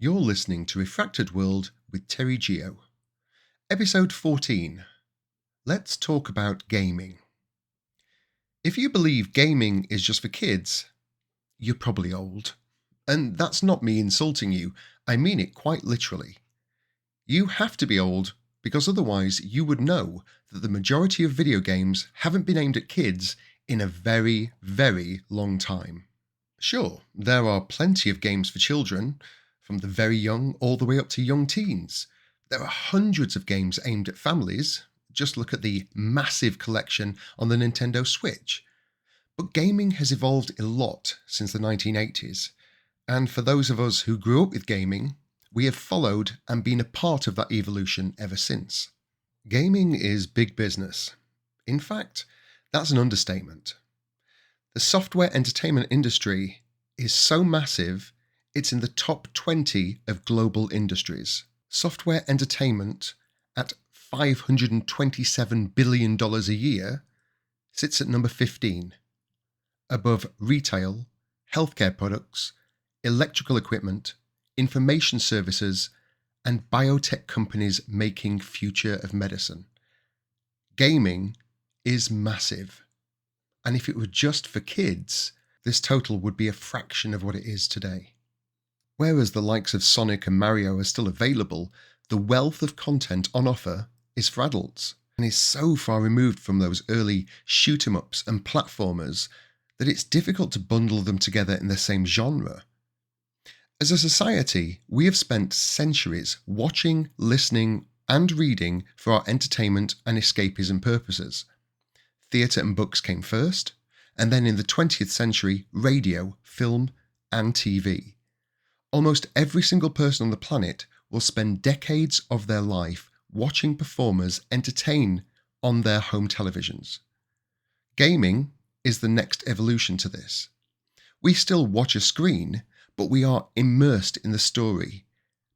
You're listening to Refracted World with Terry Geo. Episode 14. Let's talk about gaming. If you believe gaming is just for kids, you're probably old. And that's not me insulting you, I mean it quite literally. You have to be old because otherwise you would know that the majority of video games haven't been aimed at kids in a very, very long time. Sure, there are plenty of games for children, from the very young all the way up to young teens. There are hundreds of games aimed at families. Just look at the massive collection on the Nintendo Switch. But gaming has evolved a lot since the 1980s, and for those of us who grew up with gaming, we have followed and been a part of that evolution ever since. Gaming is big business. In fact, that's an understatement. The software entertainment industry is so massive, it's in the top 20 of global industries. Software entertainment, at $527 billion a year, sits at number 15, above retail, healthcare products, electrical equipment, information services, and biotech companies making future of medicine. Gaming is massive. And if it were just for kids, this total would be a fraction of what it is today. Whereas the likes of Sonic and Mario are still available, the wealth of content on offer is for adults and is so far removed from those early shoot-'em-ups and platformers that it's difficult to bundle them together in the same genre. As a society, we have spent centuries watching, listening, and reading for our entertainment and escapism purposes. Theatre and books came first, and then in the 20th century, radio, film, and TV. Almost every single person on the planet will spend decades of their life watching performers entertain on their home televisions. Gaming is the next evolution to this. We still watch a screen, but we are immersed in the story,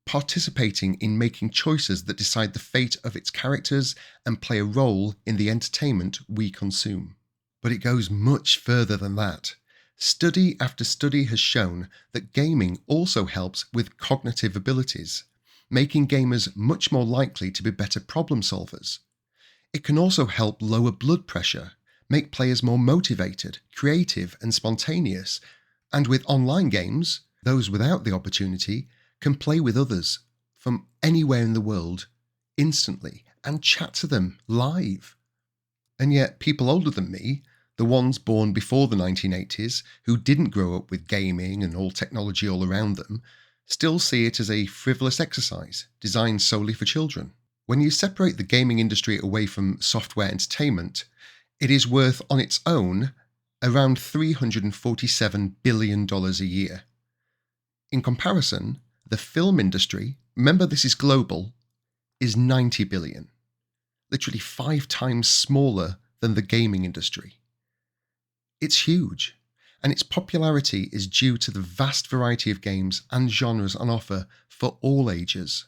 participating in making choices that decide the fate of its characters and play a role in the entertainment we consume. But it goes much further than that. Study after study has shown that gaming also helps with cognitive abilities, making gamers much more likely to be better problem solvers. It can also help lower blood pressure, make players more motivated, creative, and spontaneous. And with online games, those without the opportunity can play with others from anywhere in the world instantly and chat to them live. And yet people older than me, the ones born before the 1980s who didn't grow up with gaming and all technology all around them, still see it as a frivolous exercise designed solely for children. When you separate the gaming industry away from software entertainment, it is worth on its own around $347 billion a year. In comparison, the film industry, remember this is global, is $90 billion, literally 5 times smaller than the gaming industry. It's huge, and its popularity is due to the vast variety of games and genres on offer for all ages.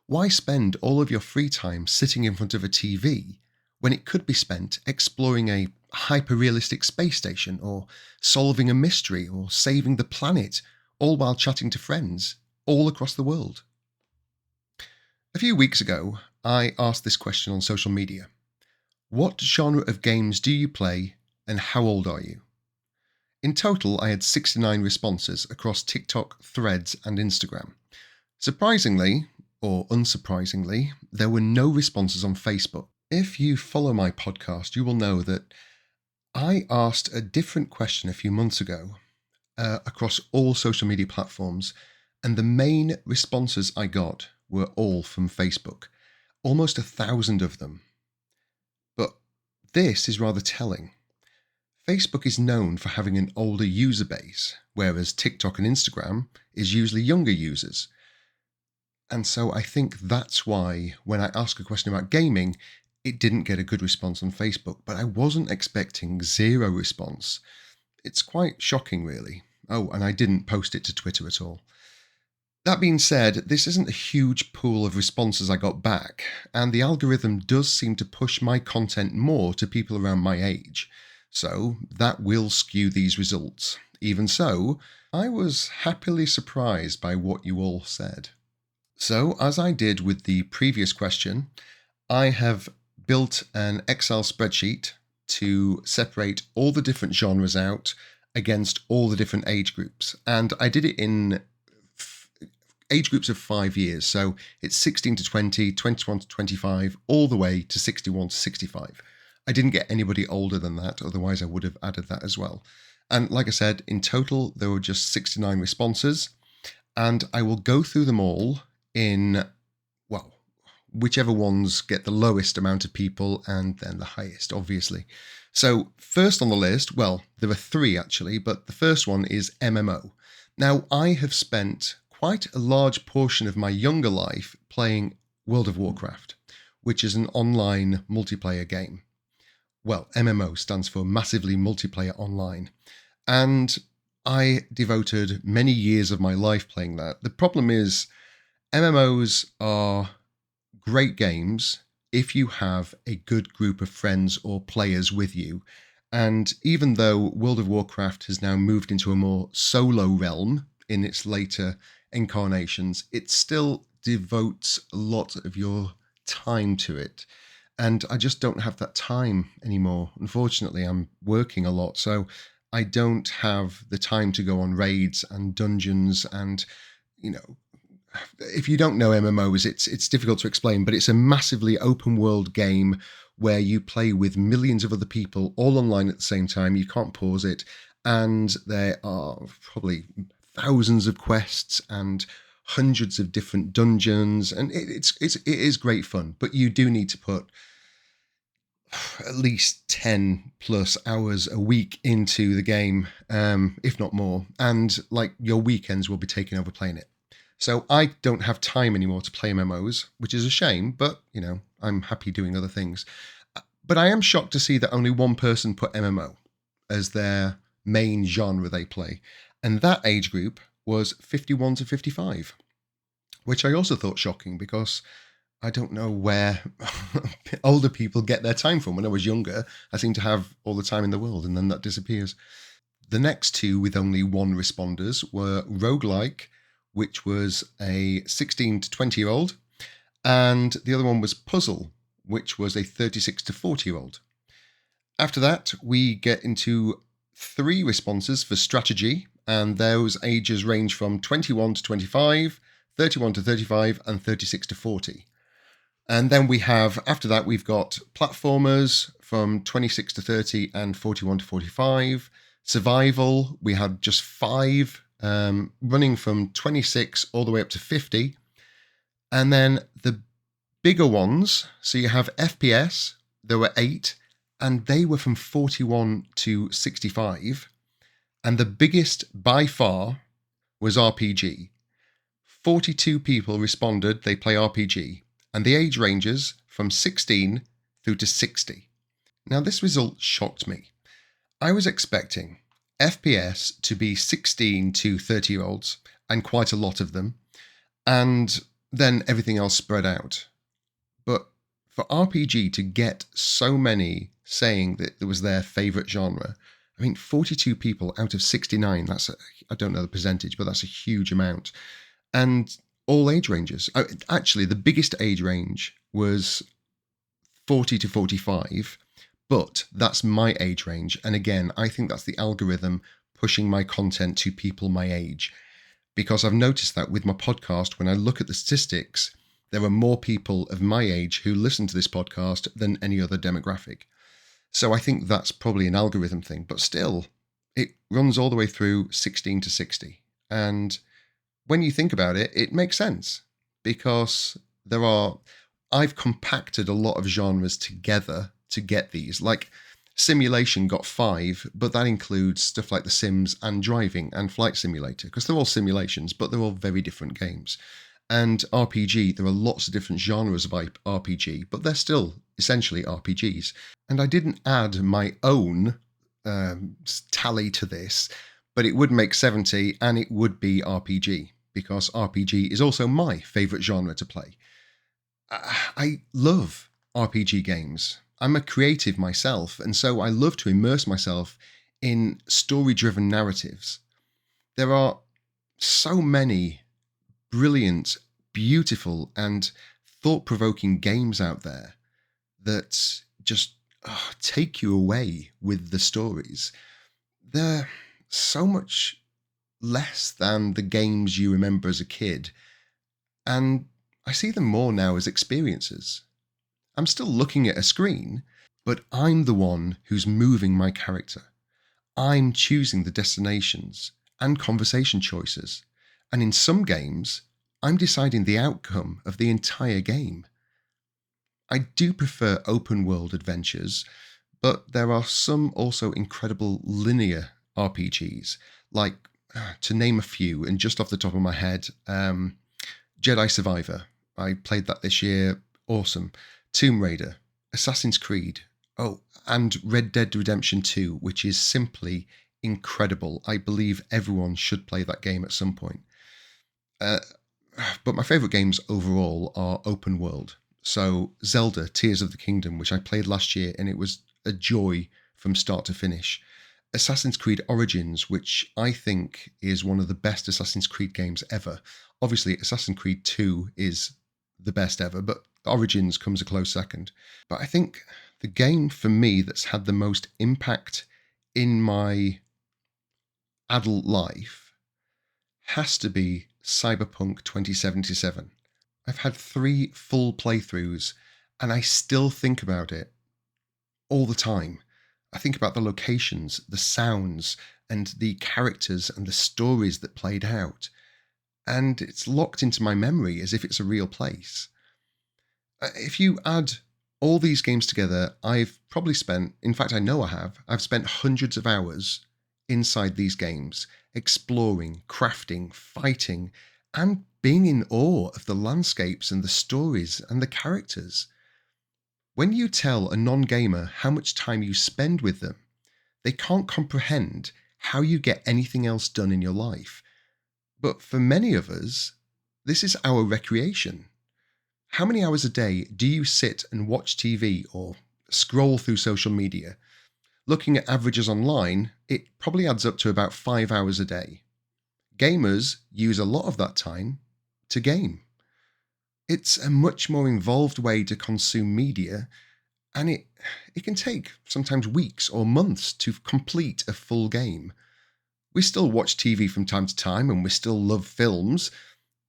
Why spend all of your free time sitting in front of a TV when it could be spent exploring a hyper-realistic space station or solving a mystery or saving the planet, all while chatting to friends all across the world? A few weeks ago, I asked this question on social media. What genre of games do you play and how old are you? In total, I had 69 responses across TikTok, Threads, and Instagram. Surprisingly, or unsurprisingly, there were no responses on Facebook. If you follow my podcast, you will know that I asked a different question a few months ago across all social media platforms, and the main responses I got were all from Facebook, almost 1,000 of them. But this is rather telling. Facebook is known for having an older user base, whereas TikTok and Instagram is usually younger users. And so I think that's why when I ask a question about gaming, it didn't get a good response on Facebook, but I wasn't expecting 0 response. It's quite shocking, really. Oh, and I didn't post it to Twitter at all. That being said, this isn't a huge pool of responses I got back, and the algorithm does seem to push my content more to people around my age. So that will skew these results, even so, I was happily surprised by what you all said. So, as I did with the previous question, I have built an Excel spreadsheet to separate all the different genres out against all the different age groups. And I did it in age groups of 5 years. So it's 16 to 20, 21 to 25, all the way to 61 to 65. I didn't get anybody older than that, otherwise I would have added that as well. And like I said, in total, there were just 69 responses. And I will go through them all in, well, whichever ones get the lowest amount of people and then the highest, obviously. So first on the list, well, there are 3 actually, but the first one is MMO. Now, I have spent quite a large portion of my younger life playing World of Warcraft, which is an online multiplayer game. Well, MMO stands for Massively Multiplayer Online. And I devoted many years of my life playing that. The problem is, MMOs are great games if you have a good group of friends or players with you. And even though World of Warcraft has now moved into a more solo realm in its later incarnations, it still devotes a lot of your time to it. And I just don't have that time anymore. Unfortunately, I'm working a lot, so I don't have the time to go on raids and dungeons. And, you know, if you don't know MMOs, it's difficult to explain, but it's a massively open world game where you play with millions of other people all online at the same time. You can't pause it. And there are probably thousands of quests and hundreds of different dungeons. And it is great fun, but you do need to put at least 10 plus hours a week into the game, if not more. And like your weekends will be taken over playing it. So I don't have time anymore to play MMOs, which is a shame, but, you know, I'm happy doing other things. But I am shocked to see that only one person put MMO as their main genre they play. And that age group was 51 to 55, which I also thought shocking because I don't know where older people get their time from. When I was younger, I seemed to have all the time in the world, and then that disappears. The next 2 with only 1 responders were Roguelike, which was a 16 to 20-year-old, and the other one was Puzzle, which was a 36 to 40-year-old. After that, we get into 3 responses for Strategy, and those ages range from 21 to 25, 31 to 35, and 36 to 40. And then we have, after that, we've got Platformers from 26 to 30 and 41 to 45. Survival, we had just 5, running from 26 all the way up to 50. And then the bigger ones, so you have FPS, there were 8, and they were from 41 to 65. And the biggest by far was RPG. 42 people responded they play RPG, and the age ranges from 16 through to 60. Now, this result shocked me. I was expecting FPS to be 16 to 30-year-olds, and quite a lot of them, and then everything else spread out. But for RPG to get so many saying that it was their favourite genre, I mean, 42 people out of 69, I don't know the percentage, but that's a huge amount. And all age ranges. Actually, the biggest age range was 40 to 45, but that's my age range. And again, I think that's the algorithm pushing my content to people my age. Because I've noticed that with my podcast, when I look at the statistics, there are more people of my age who listen to this podcast than any other demographic. So I think that's probably an algorithm thing, but still, it runs all the way through 16 to 60. And when you think about it, it makes sense because I've compacted a lot of genres together to get these. Like simulation got 5, but that includes stuff like The Sims and driving and Flight Simulator, because they're all simulations, but they're all very different games. And RPG, there are lots of different genres of RPG, but they're still essentially RPGs. And I didn't add my own tally to this, but it would make 70 and it would be RPG, because RPG is also my favourite genre to play. I love RPG games. I'm a creative myself, and so I love to immerse myself in story-driven narratives. There are so many brilliant, beautiful, and thought-provoking games out there that just take you away with the stories. They're so much less than the games you remember as a kid, and I see them more now as experiences. I'm still looking at a screen, but I'm the one who's moving my character. I'm choosing the destinations and conversation choices, and in some games, I'm deciding the outcome of the entire game. I do prefer open world adventures, but there are some also incredible linear RPGs, like, to name a few, and just off the top of my head, Jedi Survivor. I played that this year. Awesome. Tomb Raider, Assassin's Creed, and Red Dead Redemption 2, which is simply incredible. I believe everyone should play that game at some point. But my favourite games overall are open world. So Zelda, Tears of the Kingdom, which I played last year, and it was a joy from start to finish. Assassin's Creed Origins, which I think is one of the best Assassin's Creed games ever. Obviously, Assassin's Creed 2 is the best ever, but Origins comes a close second. But I think the game for me that's had the most impact in my adult life has to be Cyberpunk 2077. I've had 3 full playthroughs, and I still think about it all the time. I think about the locations, the sounds, and the characters and the stories that played out. And it's locked into my memory as if it's a real place. If you add all these games together, I've probably spent, in fact, I know I have, I've spent hundreds of hours inside these games, exploring, crafting, fighting, and being in awe of the landscapes and the stories and the characters. When you tell a non-gamer how much time you spend with them, they can't comprehend how you get anything else done in your life. But for many of us, this is our recreation. How many hours a day do you sit and watch TV or scroll through social media? Looking at averages online, it probably adds up to about 5 hours a day. Gamers use a lot of that time to game. It's a much more involved way to consume media, and it can take sometimes weeks or months to complete a full game. We still watch TV from time to time, and we still love films,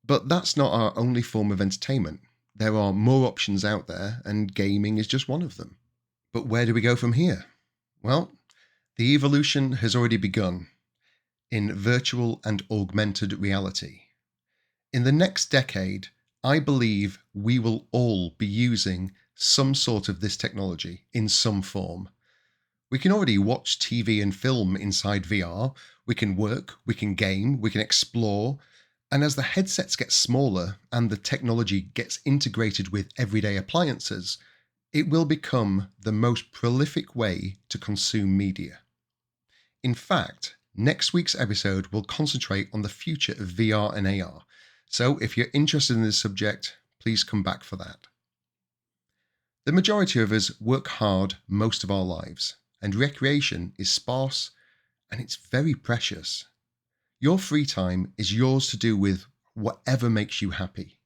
but that's not our only form of entertainment. There are more options out there, and gaming is just one of them. But where do we go from here? Well, the evolution has already begun in virtual and augmented reality. In the next decade, I believe we will all be using some sort of this technology in some form. We can already watch TV and film inside VR, we can work, we can game, we can explore, and as the headsets get smaller and the technology gets integrated with everyday appliances, it will become the most prolific way to consume media. In fact, next week's episode will concentrate on the future of VR and AR, so if you're interested in this subject, please come back for that. The majority of us work hard most of our lives, and recreation is sparse and it's very precious. Your free time is yours to do with whatever makes you happy.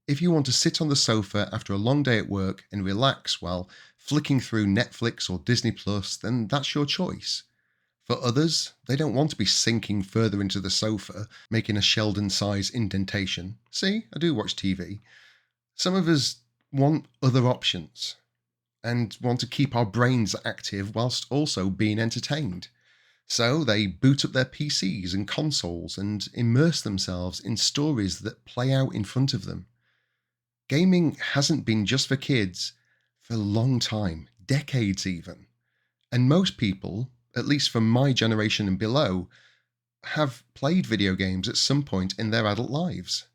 If you want to sit on the sofa after a long day at work and relax while flicking through Netflix or Disney Plus, then that's your choice. For others, they don't want to be sinking further into the sofa, making a Sheldon-size indentation. See, I do watch TV. Some of us want other options and want to keep our brains active whilst also being entertained. So they boot up their PCs and consoles and immerse themselves in stories that play out in front of them. Gaming hasn't been just for kids for a long time, decades even. And most people, at least from my generation and below, have played video games at some point in their adult lives.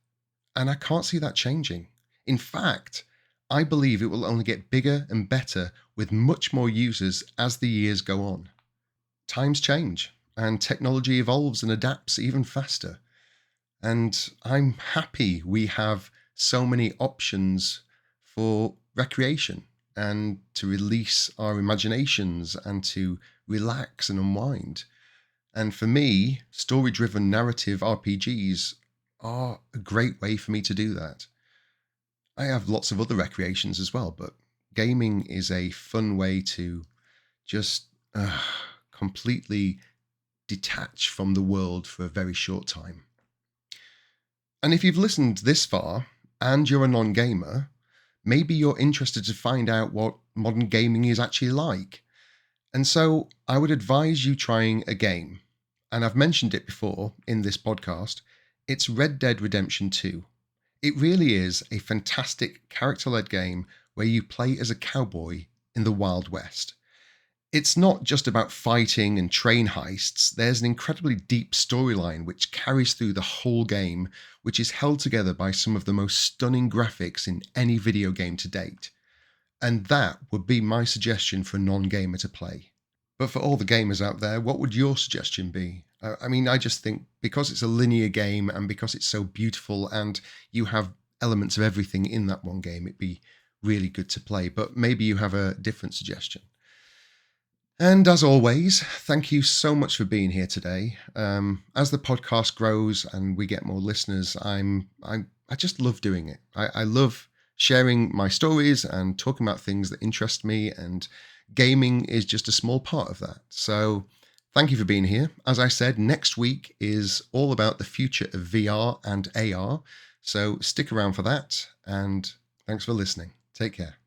And I can't see that changing. In fact, I believe it will only get bigger and better with much more users as the years go on. Times change, and technology evolves and adapts even faster. And I'm happy we have so many options for recreation and to release our imaginations and to relax and unwind. And for me, story-driven narrative RPGs are a great way for me to do that. I have lots of other recreations as well, but gaming is a fun way to just completely detach from the world for a very short time. And if you've listened this far and you're a non-gamer, maybe you're interested to find out what modern gaming is actually like. And so I would advise you trying a game. And I've mentioned it before in this podcast. It's Red Dead Redemption 2. It really is a fantastic character-led game where you play as a cowboy in the Wild West. It's not just about fighting and train heists. There's an incredibly deep storyline which carries through the whole game, which is held together by some of the most stunning graphics in any video game to date. And that would be my suggestion for a non-gamer to play. But for all the gamers out there, what would your suggestion be? I just think because it's a linear game and because it's so beautiful and you have elements of everything in that one game, it'd be really good to play. But maybe you have a different suggestion. And as always, thank you so much for being here today. As the podcast grows and we get more listeners, I just love doing it. I love sharing my stories and talking about things that interest me, and gaming is just a small part of that. So thank you for being here. As I said, next week is all about the future of VR and AR. So stick around for that, and thanks for listening. Take care.